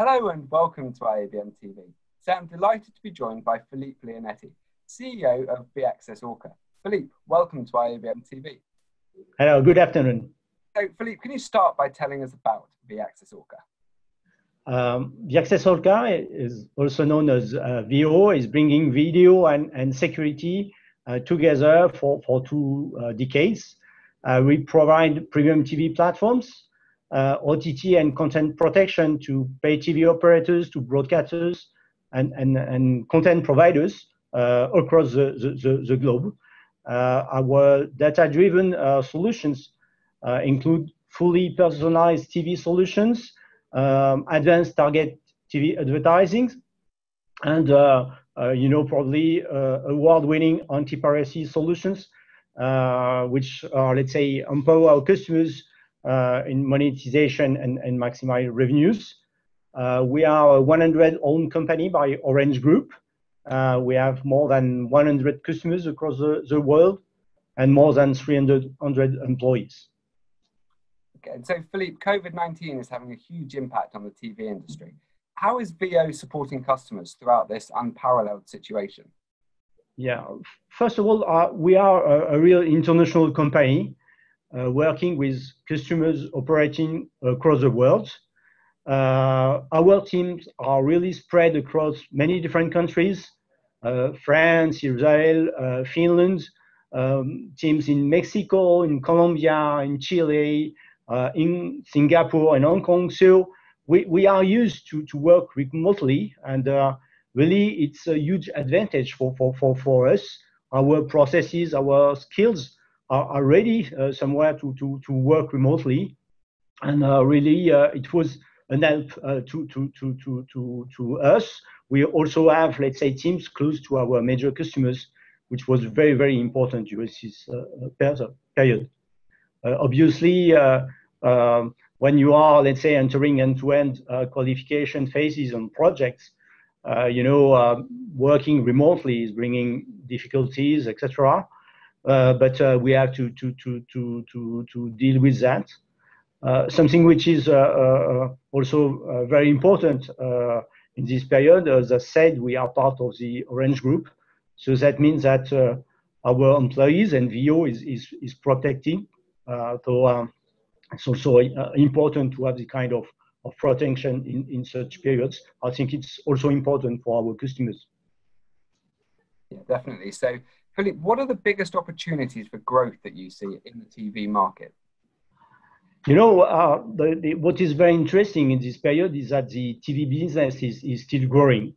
Hello and welcome to IABM TV. So I'm delighted to be joined by Philippe Léonetti, CEO of Viaccess-Orca. Philippe, welcome to IABM TV. Hello, good afternoon. So Philippe, can you start by telling us about Viaccess-Orca? Viaccess-Orca is also known as VO, is bringing video and security together for 2 decades. We provide premium TV platforms, OTT and content protection to pay TV operators, to broadcasters, and content providers across the globe. Our data-driven solutions include fully personalized TV solutions, advanced target TV advertising, and probably award-winning anti-piracy solutions, which are, let's say, empower our customers in monetization and maximize revenues. We are a 100-owned company by Orange Group. We have more than 100 customers across the world and more than 300 employees. Okay, and so Philippe, COVID-19 is having a huge impact on the TV industry. How is VO supporting customers throughout this unparalleled situation? Yeah, first of all, we are a real international company working with customers operating across the world. Our teams are really spread across many different countries, France, Israel, Finland, teams in Mexico, in Colombia, in Chile, in Singapore and Hong Kong. So we are used to work remotely, and really it's a huge advantage for us. Our processes, our skills are ready somewhere to work remotely, and really it was an help to us. We also have, let's say, teams close to our major customers, which was very, very important during this period. Obviously, when you are, let's say, entering end-to-end qualification phases on projects, working remotely is bringing difficulties, etc. But we have to deal with that. Something which is also very important in this period, as I said, we are part of the Orange Group, so that means that our employees and VO is protected. So it's also important to have the kind of protection in such periods. I think it's also important for our customers. Yeah, definitely. So, Philippe, what are the biggest opportunities for growth that you see in the TV market? What is very interesting in this period is that the TV business is still growing.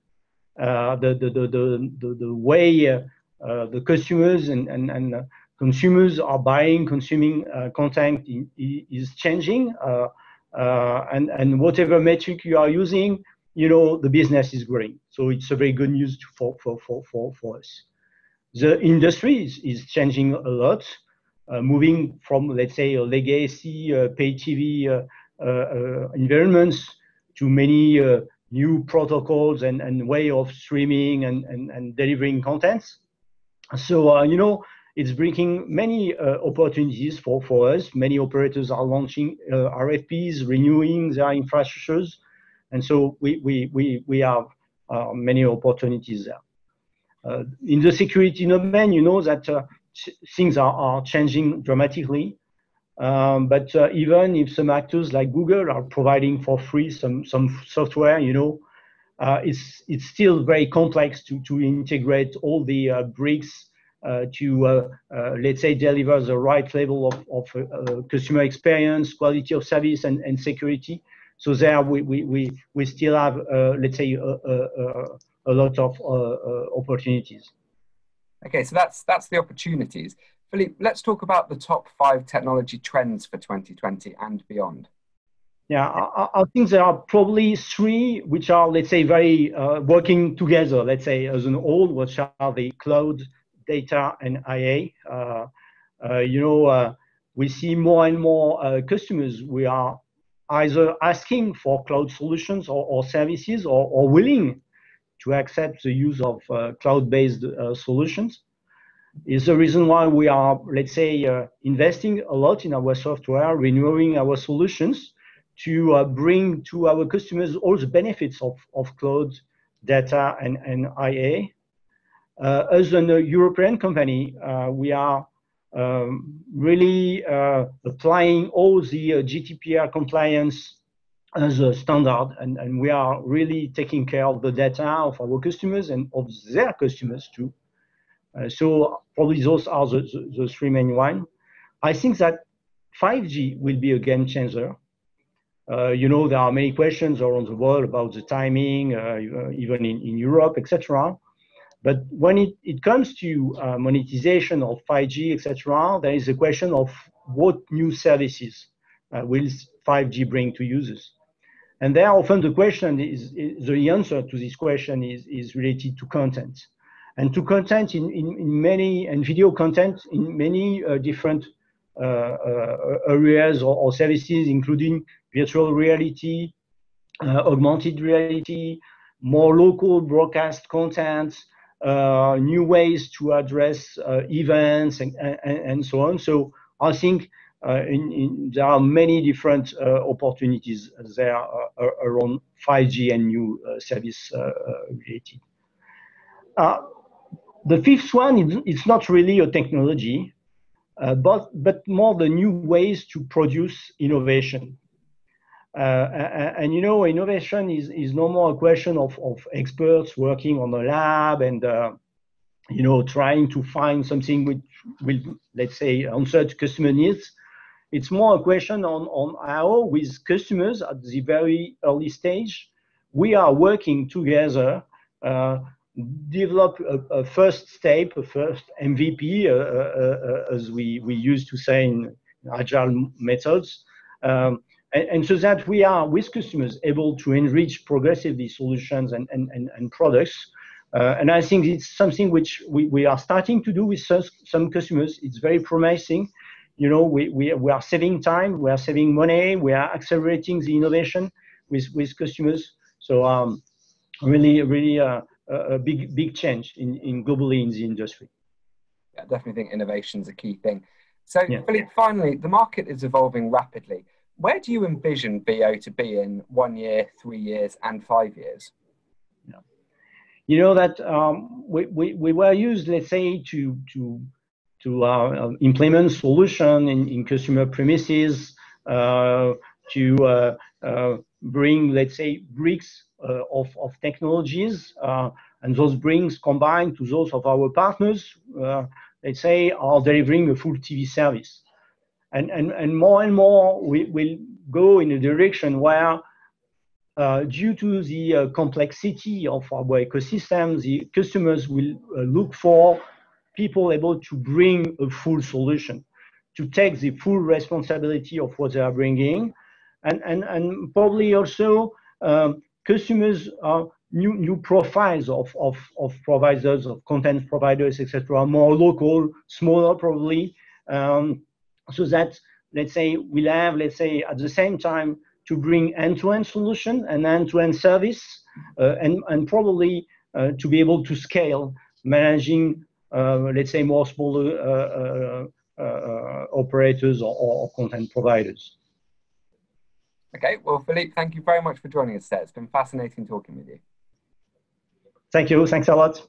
The way the customers and consumers are consuming content is changing, and whatever metric you are using, the business is growing. So it's a very good news for us. The industry is changing a lot, moving from, let's say, a legacy pay TV environments to many new protocols and way of streaming and delivering contents. So it's bringing many opportunities for us. Many operators are launching RFPs, renewing their infrastructures, and so we have many opportunities there. In the security domain, that things are changing dramatically, but even if some actors like Google are providing for free some software, it's still very complex to integrate all the bricks to let's say deliver the right level of customer experience, quality of service, and security. So there we still have let's say a lot of opportunities. Okay, so that's the opportunities. Philippe, let's talk about the top 5 technology trends for 2020 and beyond. Yeah, I think there are probably 3 which are, let's say, very working together, let's say, as an whole, which are the cloud, data, and IA. We see more and more customers. We are either asking for cloud solutions or services or willing to accept the use of cloud-based solutions. Is the reason why we are, let's say, investing a lot in our software, renewing our solutions to bring to our customers all the benefits of cloud data and IA. As a European company, we are really applying all the GDPR compliance as a standard, and we are really taking care of the data of our customers and of their customers too. So probably those are the three main ones. I think that 5G will be a game changer. You know, there are many questions around the world about the timing, even in Europe, etc. But when it comes to monetization of 5G, etc., there is a question of what new services will 5G bring to users. And there often the question is the answer to this question is related to content. And to content in many, and video content in many different areas or services, including virtual reality, augmented reality, more local broadcast content, new ways to address events and so on. So I think there are many different opportunities there around 5G and new service related. The fifth one is not really a technology, but more the new ways to produce innovation. And you know, innovation is no more a question of experts working on a lab and you know, trying to find something which will, let's say, answer to customer needs. It's more a question on how, with customers at the very early stage, we are working together, develop a first step, a first MVP, as we used to say in agile methods. And so that we are, with customers, able to enrich progressively solutions and products. And I think it's something which we are starting to do with some customers. It's very promising. You know, we are saving time, we are saving money, we are accelerating the innovation with customers. So really a big change globally in the industry. Yeah, I definitely think innovation is a key thing. So yeah. Philippe, finally, the market is evolving rapidly. Where do you envision VO to be in 1 year, 3 years, and 5 years? Yeah. You know that we were used, let's say, to implement solution in customer premises, to bring, let's say, bricks of technologies, and those bricks combined to those of our partners, let's say, are delivering a full TV service. And more we will go in a direction where, due to the complexity of our ecosystem, the customers will look for people able to bring a full solution, to take the full responsibility of what they are bringing, and probably also customers are new profiles of providers, of content providers, etc., more local, smaller probably, so that, let's say, we'll have, let's say, at the same time to bring end-to-end solution and end-to-end service, and probably to be able to scale managing, let's say, more smaller operators or content providers. Okay, well, Philippe, thank you very much for joining us today. It's been fascinating talking with you. Thank you. Thanks a lot.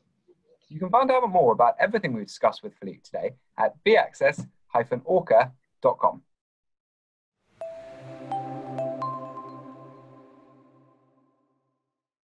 You can find out more about everything we've discussed with Philippe today at Viaccess-Orca.com.